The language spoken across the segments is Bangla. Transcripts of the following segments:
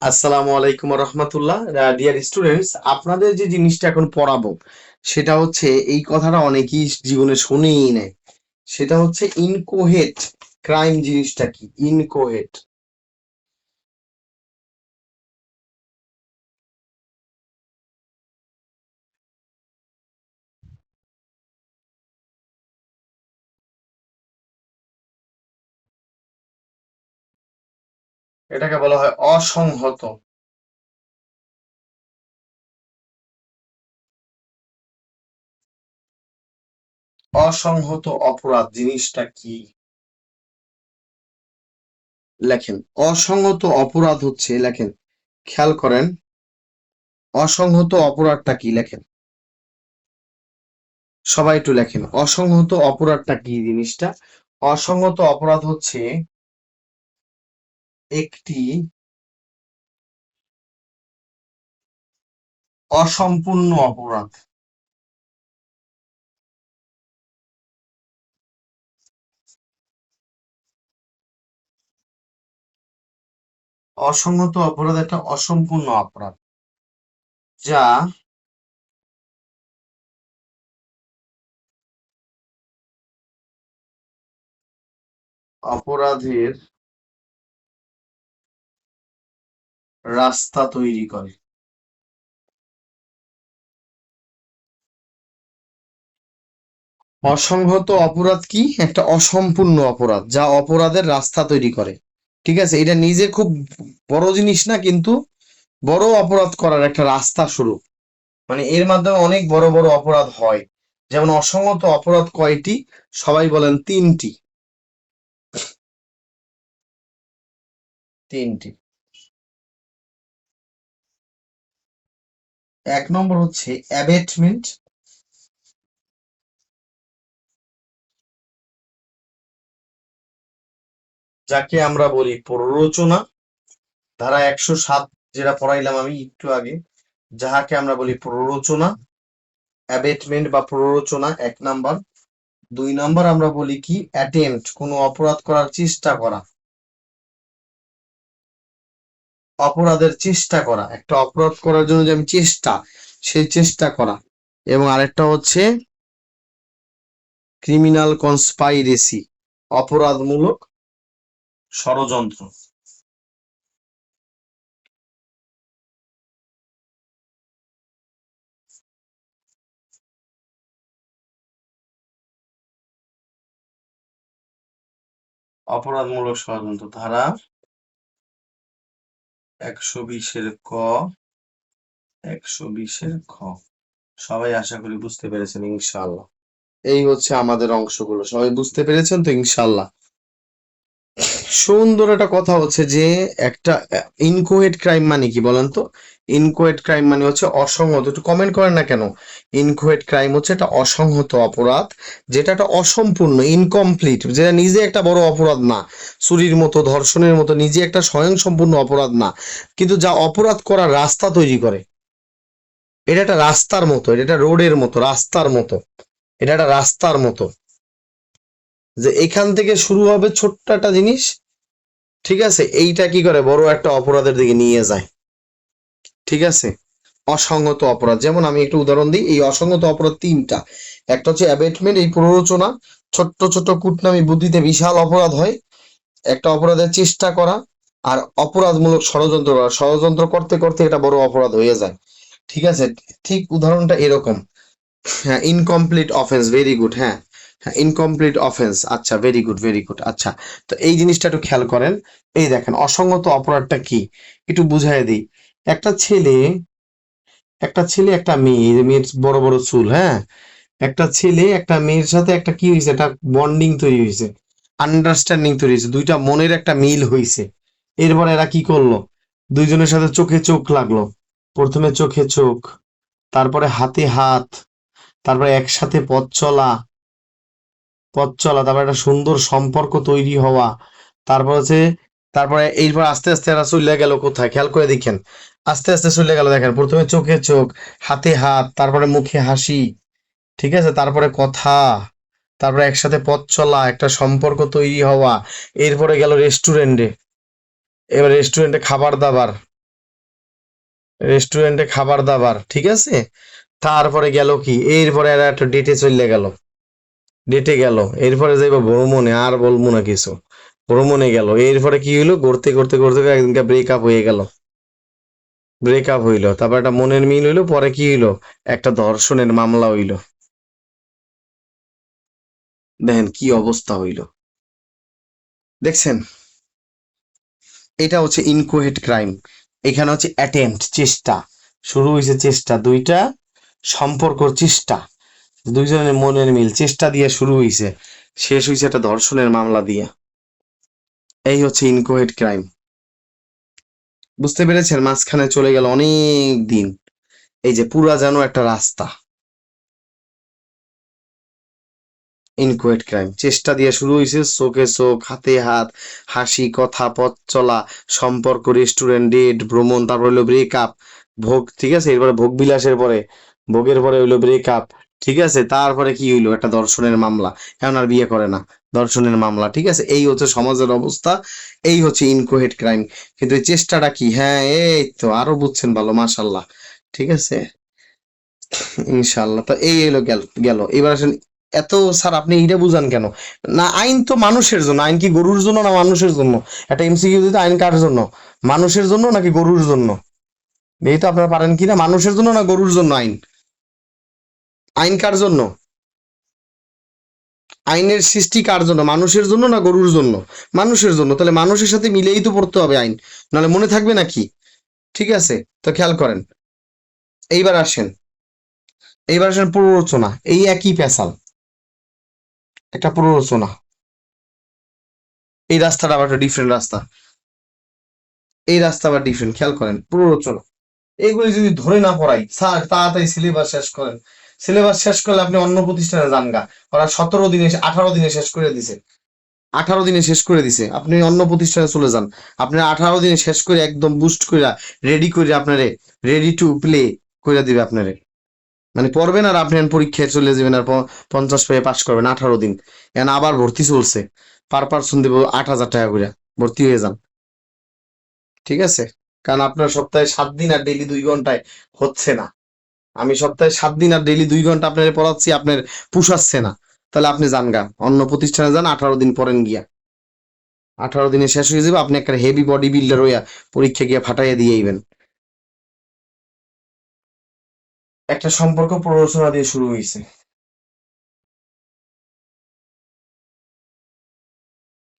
আসসালামু আলাইকুম রহমতুল্লাহ। ডিয়ার স্টুডেন্টস, আপনাদের যে জিনিসটা এখন পড়াবো সেটা হচ্ছে, এই কথাটা অনেকেই জীবনে শুনেই নেয়, সেটা হচ্ছে ইনকোহেট ক্রাইম। জিনিসটা কি ইনকোহেট? এটাকে বলা হয় অসংহত। অসংহত অপরাধ জিনিসটা কি? লেখেন। অসংহত অপরাধ হচ্ছে, লেখেন, খেয়াল করেন, অসংহত অপরাধটা কি লেখেন। সবাই একটু লেখেন, অসংহত অপরাধটা কি জিনিসটা। অসংহত অপরাধ হচ্ছে একটি অসম্পূর্ণ অপরাধ। অসংহত অপরাধ একটা অসম্পূর্ণ অপরাধ, যা অপরাধের রাস্তা তৈরি করে। অসংহত অপরাধ কি? একটা অসম্পূর্ণ অপরাধ যা অপরাধের রাস্তা তৈরি করে। ঠিক আছে, এটা নিজে খুব বড় জিনিস না, কিন্তু বড় অপরাধ করার একটা রাস্তা শুরু। মানে এর মাধ্যমে অনেক বড় বড় অপরাধ হয়। যেমন অসংহত অপরাধ কয়টি? সবাই বলেন তিনটি। তিনটি। এক নম্বর হচ্ছে অ্যাবেটমেন্ট, যাকে আমরা বলি প্ররোচনা। ধারা 107 যেটা পড়াইলাম আমি একটু আগে, যাহাকে আমরা বলি প্ররোচনা, অ্যাবেটমেন্ট বা প্ররোচনা, এক নাম্বার। দুই নাম্বার আমরা বলি কি? অ্যাটেম্পট, কোনো অপরাধ করার চেষ্টা করা। অপরাধের চেষ্টা করা, একটা অপরাধ করার জন্য যে আমি চেষ্টা, সেই চেষ্টা করা। এবং আরেকটা হচ্ছে ক্রিমিনাল কনস্পাইরেসি, অপরাধমূলক ষড়যন্ত্র। অপরাধমূলক ষড়যন্ত্র ধারা 120-এর ক, 120-এর খ। সবাই আশা করি বুঝতে পেরেছেন ইনশাআল্লাহ। এই হচ্ছে আমাদের অংশগুলো, সবাই বুঝতে পেরেছেন তো ইনশাআল্লাহ। সুন্দর একটা কথা হচ্ছে যে, একটা ইনকোয়েট ক্রাইম মানে কি বলেন তো? ইনকোয়েট ক্রাইম মানে হচ্ছে অসংহত। একটু কমেন্ট করেন না কেন? ইনকোয়েট ক্রাইম হচ্ছে একটা অসংহত অপরাধ, যেটা একটা অসম্পূর্ণ, ইনকমপ্লিট, যেটা নিজে একটা বড় অপরাধ না, চুরির মতো, ধর্ষণের মতো নিজে একটা স্বয়ংসম্পূর্ণ অপরাধ না, কিন্তু যা অপরাধ করার রাস্তা তৈরি করে। এটা একটা রাস্তার মতো, এটা একটা রোডের মতো, রাস্তার মতো। এটা একটা রাস্তার মতো, যে এখান থেকে শুরু হবে ছোট্ট একটা জিনিস, ঠিক আছে, এইটা কি করে বড় একটা অপরাধের দিকে নিয়ে যায়। ঠিক আছে, অসংগত অপরাধ, যেমন আমি একটু উদাহরণ দিই, এই অসংগত অপরাধ তিনটা। একটা হচ্ছে অ্যাবেটমেন্ট, এই প্ররোচনা, ছোট্ট ছোট্ট কুটনামি বুদ্ধিতে বিশাল অপরাধ হয়, একটা অপরাধের চেষ্টা করা। আর অপরাধমূলক ষড়যন্ত্র করা, ষড়যন্ত্র করতে করতে এটা বড় অপরাধ হয়ে যায়। ঠিক আছে, ঠিক উদাহরণটা এরকম। হ্যাঁ, ইনকমপ্লিট অফেন্স, ভেরি গুড। হ্যাঁ, হ্যাঁ, ইনকমপ্লিট অফেন্স, আচ্ছা, ভেরি গুড, ভেরি গুড। আচ্ছা, তো এই জিনিসটা একটু খেয়াল করেন। এই দেখেন, অসংগত অপরাধটা কি একটু বুঝাই দিই। একটা ছেলে, একটা মেয়ে, এই যে মেয়ের বড় বড় চুল, হ্যাঁ, একটা ছেলে একটা মেয়ের সাথে একটা কি হয়েছে, একটা বন্ডিং তৈরি হয়েছে, আন্ডারস্ট্যান্ডিং তৈরি হয়েছে, দুইটা মনের একটা মিল হয়েছে। এরপর এরা কি করলো? দুইজনের সাথে চোখে চোখ লাগলো। প্রথমে চোখে চোখ, তারপরে হাতে হাত, তারপরে একসাথে পথ চলা, তারপরে একটা সুন্দর সম্পর্ক তৈরি হওয়া। তারপর হচ্ছে, তারপরে এইবার আস্তে আস্তে এরা চলে গেল কোথায়, খেয়াল করে দেখেন। আস্তে আস্তে চলে গেল, দেখেন, প্রথমে চোখে চোখ, হাতে হাত, তারপরে মুখে হাসি, ঠিক আছে, তারপরে কথা, তারপরে একসাথে পথ চলা, একটা সম্পর্ক তৈরি হওয়া। এরপরে গেল রেস্টুরেন্টে, এবার রেস্টুরেন্টে খাবার দাবার, রেস্টুরেন্টে খাবার দাবার, ঠিক আছে। তারপরে গেল কি, এরপরে এরা একটা ডেটে চলে গেল, ডেটে গেল, এরপরে যাইব ভ্রমণে, আর বলবো না কিছু। ভ্রমণে গেল, এরপরে কি হইলো, করতে করতে করতে করতে একদিনকে ব্রেকআপ হয়ে গেল। ব্রেকআপ হইলো, তারপর একটা মনের মিল হইলো, পরে কি হইলো, একটা ধর্ষণের মামলা হইলো। দেখেন কি অবস্থা হইলো, দেখছেন। এটা হচ্ছে ইনকোহেট ক্রাইম। এখানে হচ্ছে অ্যাটেম্পট, চেষ্টা। শুরু হয়েছে চেষ্টা, দুইটা সম্পর্ক চেষ্টা, দুইজনের মনের মিল চেষ্টা দিয়ে শুরু হয়েছে, শেষ হয়েছে একটা ধর্ষণের মামলা দিয়ে। এই হচ্ছে ইনকোহেট ক্রাইম। বুঝতে পেরেছেন, মাঝখানে চলে গেল অনেক দিন। এই যে পুরা যেন একটা রাস্তা। ইনকোয়েট ক্রাইম চেষ্টা দিয়ে শুরু হয়েছে, চোখে চোখ, হাতে হাত, হাসি, কথা, পথ চলা, সম্পর্ক, রেস্টুরেন্ট, ডেট, ভ্রমণ, তারপর হলো ব্রেকআপ, ভোগ, ঠিক আছে। এরপরে ভোগ বিলাসের পরে, ভোগের পরে হইলো ব্রেকআপ, ঠিক আছে। তারপরে কি হইলো, একটা ধর্ষণের মামলা, এখন আর বিয়ে করে না, ধর্ষণের মামলা, ঠিক আছে। এই হচ্ছে সমাজের অবস্থা, এই হচ্ছে ইনকোহেট ক্রাইম। কিন্তু এই চেষ্টাটা কি, হ্যাঁ এই তো আরো বুঝছেন ভালো, মাশাল্লাহ, ঠিক আছে। ইনশাল্লাহ। তো এই এলো গেল গেল, এবার আসেন। এত স্যার আপনি এইটা বুঝান কেন? না, আইন তো মানুষের জন্য। আইন কি গরুর জন্য না মানুষের জন্য? একটা এমসিকিউ দিতে, আইন কার জন্য? মানুষের জন্য নাকি গরুর জন্য? এই তো আপনারা পারেন কি না, মানুষের জন্য না গরুর জন্য আইন? আইন কার জন্য? আইনের সৃষ্টি কার জন্য, মানুষের জন্য না গরুর জন্য? মানুষের জন্য। তাহলে মানুষের সাথে মিলেই তো পড়তে হবে আইন, নাহলে মনে থাকবে নাকি? ঠিক আছে, তো খেয়াল করেন। এইবার আসেন, এইবার আসেন প্ররোচনা, এই একই পেশাল, একটা প্ররোচনা। এই রাস্তাটা আবার একটা ডিফারেন্ট রাস্তা, এই রাস্তা আবার ডিফারেন্ট, খেয়াল করেন প্ররোচনা। এইগুলি যদি ধরে না পড়াই স্যার, তাড়াতাড়ি সিলেবাস শেষ করেন। সিলেবাস শেষ করলে আপনি অন্য প্রতিষ্ঠানে যান গা, ওরা 17 দিনে 18 দিনে শেষ করে দিছে। 18 দিনে শেষ করে দিছে, আপনি অন্য প্রতিষ্ঠানে চলে যান। আপনি 18 দিনে শেষ করে একদম বুস্ট করে রেডি করে আপনারে, রেডি টু প্লে করে দিবে আপনারে। মানে পড়বেন আর আপনি পরীক্ষায় চলে যাবেন, আর 50 পেয়ে পাশ করবেন 18 দিন। এখন আবার ভর্তি চলছে, পার পার্সন দেবো 8,000 টাকা করে, ভর্তি হয়ে যান, ঠিক আছে। কারণ আপনার সপ্তাহে 7 দিন আর ডেইলি 2 ঘন্টায় হচ্ছে না। আমি সপ্তাহে 7 দিন আর ডেইলি 2 ঘন্টা আপনার পড়াচ্ছি, আপনার পুষাচ্ছে না। তাহলে আপনি যান গা, অন্য প্রতিষ্ঠানে যান, 18 দিন পড়েন গিয়া। 18 দিনে শেষ হয়ে যাবে, আপনি একটা হেভি বডি বিল্ডার হইয়া পরীক্ষা গিয়া ফাটাইয়া দিয়ে আইবেন। একটা সম্পর্ক প্ররোচনা দিয়ে শুরু হয়েছে,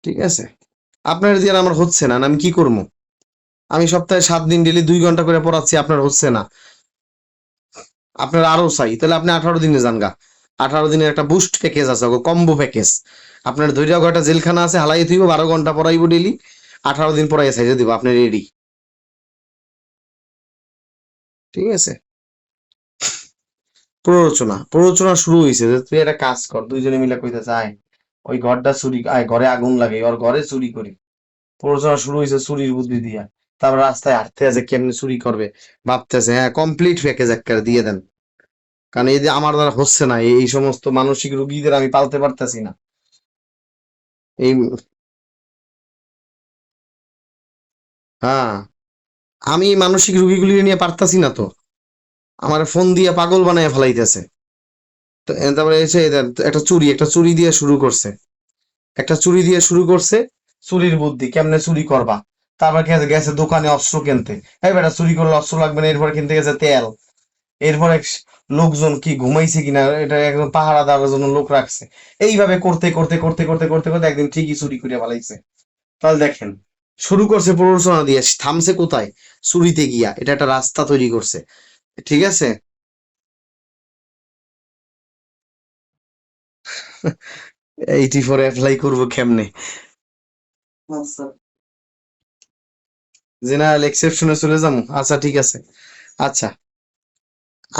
ঠিক আছে। আপনার দিয়ে আর আমার হচ্ছে না, আমি কি করবো? আমি সপ্তাহে 7 দিন ডেইলি 2 ঘন্টা করে পড়াচ্ছি, আপনার হচ্ছে না, আপনার আরো চাই, তাহলে আপনি 18 দিনে যান গা। 18 দিনের একটা বুস্ট প্যাকেজ আছে, কম্বো প্যাকেজ। আপনার ধৈর্য একটা জেলখানা আছে, হালাই থইব, 12 ঘন্টা পড়াইবো ডেইলি, 18 দিন পড়াইয়া সাইজে দিব, আপনি রেডি, ঠিক আছে। প্ররোচনা, প্ররোচনা শুরু হয়েছে যে তুই একটা কাজ কর, দুইজনে মিলে কইতেছে আয় ওই ঘরটা চুরি, আয় ঘরে আগুন লাগে, ওর ঘরে চুরি করি। প্ররোচনা শুরু হয়েছে চুরির বুদ্ধি দিয়া। তারপর রাস্তায় হাঁটতে আছে কেমনে চুরি করবে, ভাবতেছে, হ্যাঁ কমপ্লিট প্যাকেজ একটা দিয়ে দেন। কারণ এই যে আমার দ্বারা হচ্ছে না, এই সমস্ত মানসিক রোগীদের আমি পালতে পারতেছি না। এই, হ্যাঁ, আমি মানসিক রোগীগুলি নিয়ে পারতাছি না তো, আমার ফোন দিয়ে পাগল বানায় ফেলাইতেছে। তো তারপরে এসে একটা চুরি দিয়ে শুরু করছে, একটা চুরি দিয়ে শুরু করছে, চুরির বুদ্ধি কেমনে চুরি করবা। তারপর গেছে গেছে দোকানে অস্ত্র কিনতে, এই বেটা চুরি করলে অস্ত্র লাগবে না, এরপর কিনতে গেছে তেল। এরপর লোকজন কি ঘুমাইছে কিনা এটা একদম পাহারা দেওয়ার জন্য লোক রাখছে। এইভাবে করতে করতে করতে করতে করতে করতে একদিন ঠিকই চুরি করে ফেলাইছে। তাহলে দেখেন, শুরু করছে প্ররোচনা দিয়ে, থামছে কোথায়? চুরিতে গিয়া। এটা একটা রাস্তা তৈরি করছে, ঠিক আছে। 84 অ্যাপ্লাই করবো কেমনে? জেনারেল এক্সেপশনে চলে যাবো, আচ্ছা ঠিক আছে। আচ্ছা,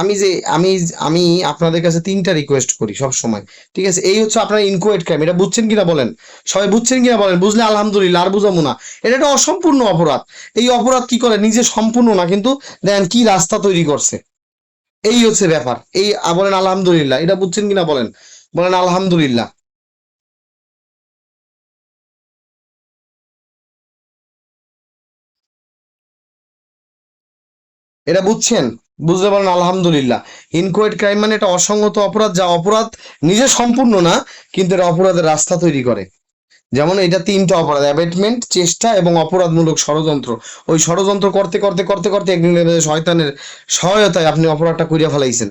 আমি যে আমি আমি আপনাদের কাছে 3টা রিকোয়েস্ট করি সব সময়, ঠিক আছে। এই হচ্ছে আপনার ইনকোয়েট ক্রাইম, এটা বুঝছেন কিনা বলেন? সবাই বুঝছেন কিনা বলেন? বুঝলে আলহামদুলিল্লাহ, আর বুঝাবো না। এটা একটা অসম্পূর্ণ অপরাধ। এই অপরাধ কি করে, নিজে সম্পূর্ণ না কিন্তু দেখেন কি রাস্তা তৈরি করছে। এই হচ্ছে ব্যাপার। এই বলেন আলহামদুলিল্লাহ, এটা বুঝছেন কিনা বলেন? বলেন আলহামদুলিল্লাহ। এটা বুঝছেন? বুঝতে পারেন আলহামদুলিল্লাহ। ইনকোয়েট ক্রাইম মানে এটা অসংগত অপরাধ, যা অপরাধ নিজে সম্পূর্ণ না, কিন্তু এটা অপরাধের রাস্তা তৈরি করে। যেমন এটা তিনটা অপরাধ: অ্যাবেটমেন্ট, চেষ্টা এবং অপরাধমূলক ষড়যন্ত্র। ওই ষড়যন্ত্র করতে করতে করতে করতে একদিন দেখবেন যে শয়তানের সহায়তায় আপনি অপরাধটা করিয়া ফেলাইছেন।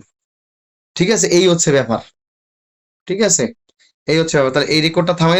ঠিক আছে, এই হচ্ছে ব্যাপার। ঠিক আছে, এই হচ্ছে ব্যাপার। তাহলে এই রেকর্ডটা থামাই।